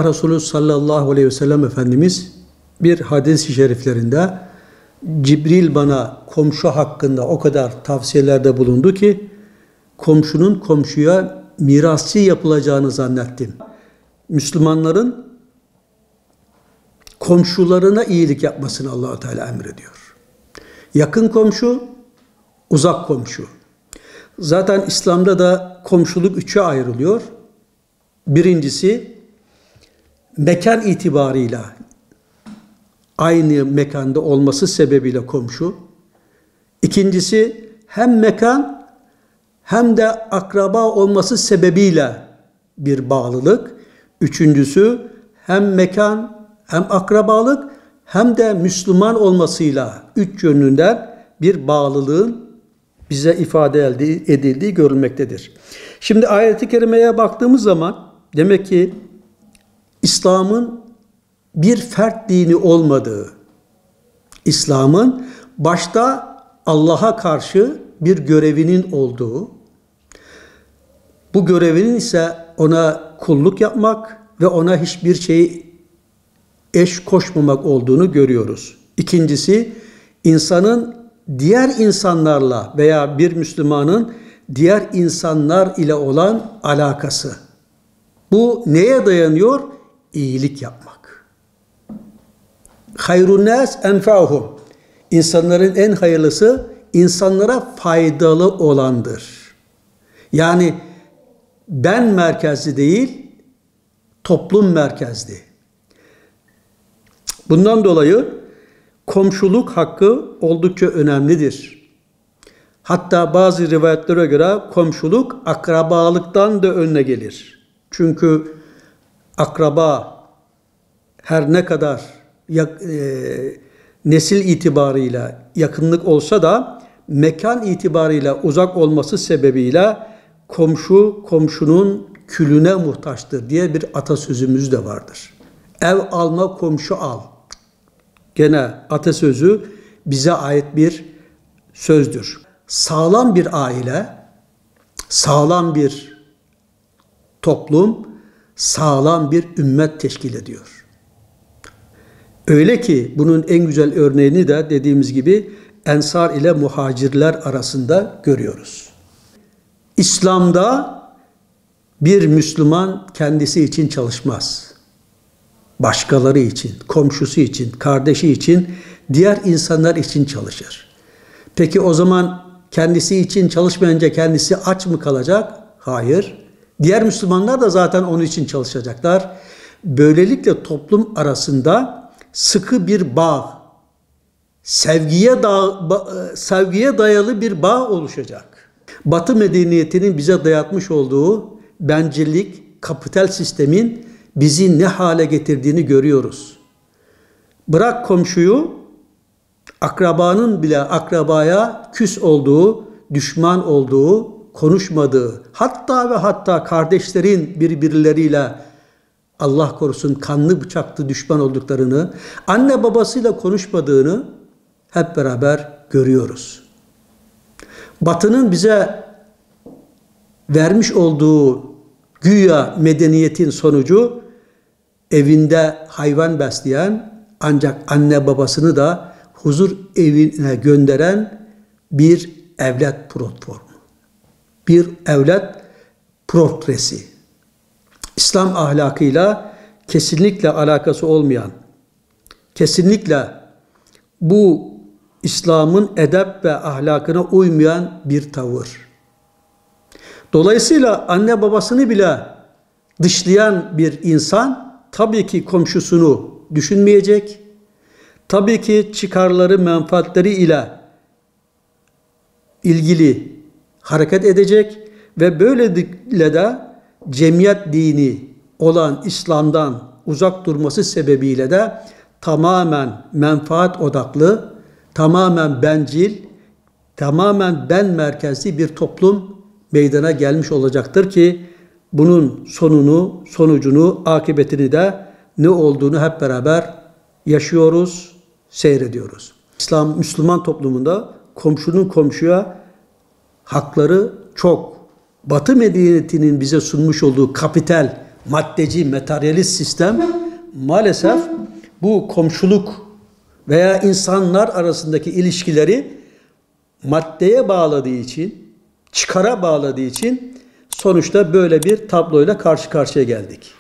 Resulü sallallahu aleyhi ve sellem Efendimiz bir hadis-i şeriflerinde Cibril bana komşu hakkında o kadar tavsiyelerde bulundu ki komşunun komşuya mirasçı yapılacağını zannettim. Müslümanların komşularına iyilik yapmasını Allah-u Teala emrediyor. Yakın komşu, uzak komşu. Zaten İslam'da da komşuluk üçe ayrılıyor. Birincisi mekan itibarıyla aynı mekanda olması sebebiyle komşu. İkincisi hem mekan hem de akraba olması sebebiyle bir bağlılık. Üçüncüsü hem mekan hem akrabalık hem de Müslüman olmasıyla üç yönünden bir bağlılığın bize ifade edildiği görülmektedir. Şimdi ayet-i kerimeye baktığımız zaman demek ki İslam'ın bir fert dini olmadığı, İslam'ın başta Allah'a karşı bir görevinin olduğu, bu görevinin ise ona kulluk yapmak ve ona hiçbir şey eş koşmamak olduğunu görüyoruz. İkincisi, insanın diğer insanlarla veya bir Müslümanın diğer insanlar ile olan alakası. Bu neye dayanıyor? İyilik yapmak. Hayrun nas enfa'uhum. İnsanların en hayırlısı insanlara faydalı olandır. Yani ben merkezli değil, toplum merkezli. Bundan dolayı komşuluk hakkı oldukça önemlidir. Hatta bazı rivayetlere göre komşuluk akrabalıktan da önüne gelir. Çünkü akraba her ne kadar nesil itibarıyla yakınlık olsa da mekan itibarıyla uzak olması sebebiyle komşu komşunun külüne muhtaçtır diye bir atasözümüz de vardır. Ev alma komşu al. Gene atasözü bize ait bir sözdür. Sağlam bir aile, sağlam bir toplum, sağlam bir ümmet teşkil ediyor. Öyle ki bunun en güzel örneğini de dediğimiz gibi Ensar ile muhacirler arasında görüyoruz. İslam'da bir Müslüman kendisi için çalışmaz. Başkaları için, komşusu için, kardeşi için, diğer insanlar için çalışır. Peki o zaman kendisi için çalışmayınca kendisi aç mı kalacak? Hayır. Diğer Müslümanlar da zaten onun için çalışacaklar. Böylelikle toplum arasında sıkı bir bağ, sevgiye dayalı bir bağ oluşacak. Batı medeniyetinin bize dayatmış olduğu bencillik, kapital sistemin bizi ne hale getirdiğini görüyoruz. Bırak komşuyu, akrabanın bile akrabaya küs olduğu, düşman olduğu, konuşmadığı, hatta ve hatta kardeşlerin birbirleriyle Allah korusun kanlı bıçaklı düşman olduklarını, anne babasıyla konuşmadığını hep beraber görüyoruz. Batı'nın bize vermiş olduğu güya medeniyetin sonucu evinde hayvan besleyen ancak anne babasını da huzur evine gönderen bir evlat platformu. Bir evlat portresi. İslam ahlakıyla kesinlikle alakası olmayan, kesinlikle bu İslam'ın edep ve ahlakına uymayan bir tavır. Dolayısıyla anne babasını bile dışlayan bir insan tabii ki komşusunu düşünmeyecek, tabii ki çıkarları, menfaatleri ile ilgili hareket edecek ve böylelikle de cemiyet dini olan İslam'dan uzak durması sebebiyle de tamamen menfaat odaklı, tamamen bencil, tamamen ben merkezli bir toplum meydana gelmiş olacaktır ki bunun sonucunu, akıbetini de ne olduğunu hep beraber yaşıyoruz, seyrediyoruz. Müslüman toplumunda komşunun komşuya hakları çok. Batı medeniyetinin bize sunmuş olduğu kapital maddeci, materyalist sistem maalesef bu komşuluk veya insanlar arasındaki ilişkileri maddeye bağladığı için, çıkara bağladığı için sonuçta böyle bir tabloyla karşı karşıya geldik.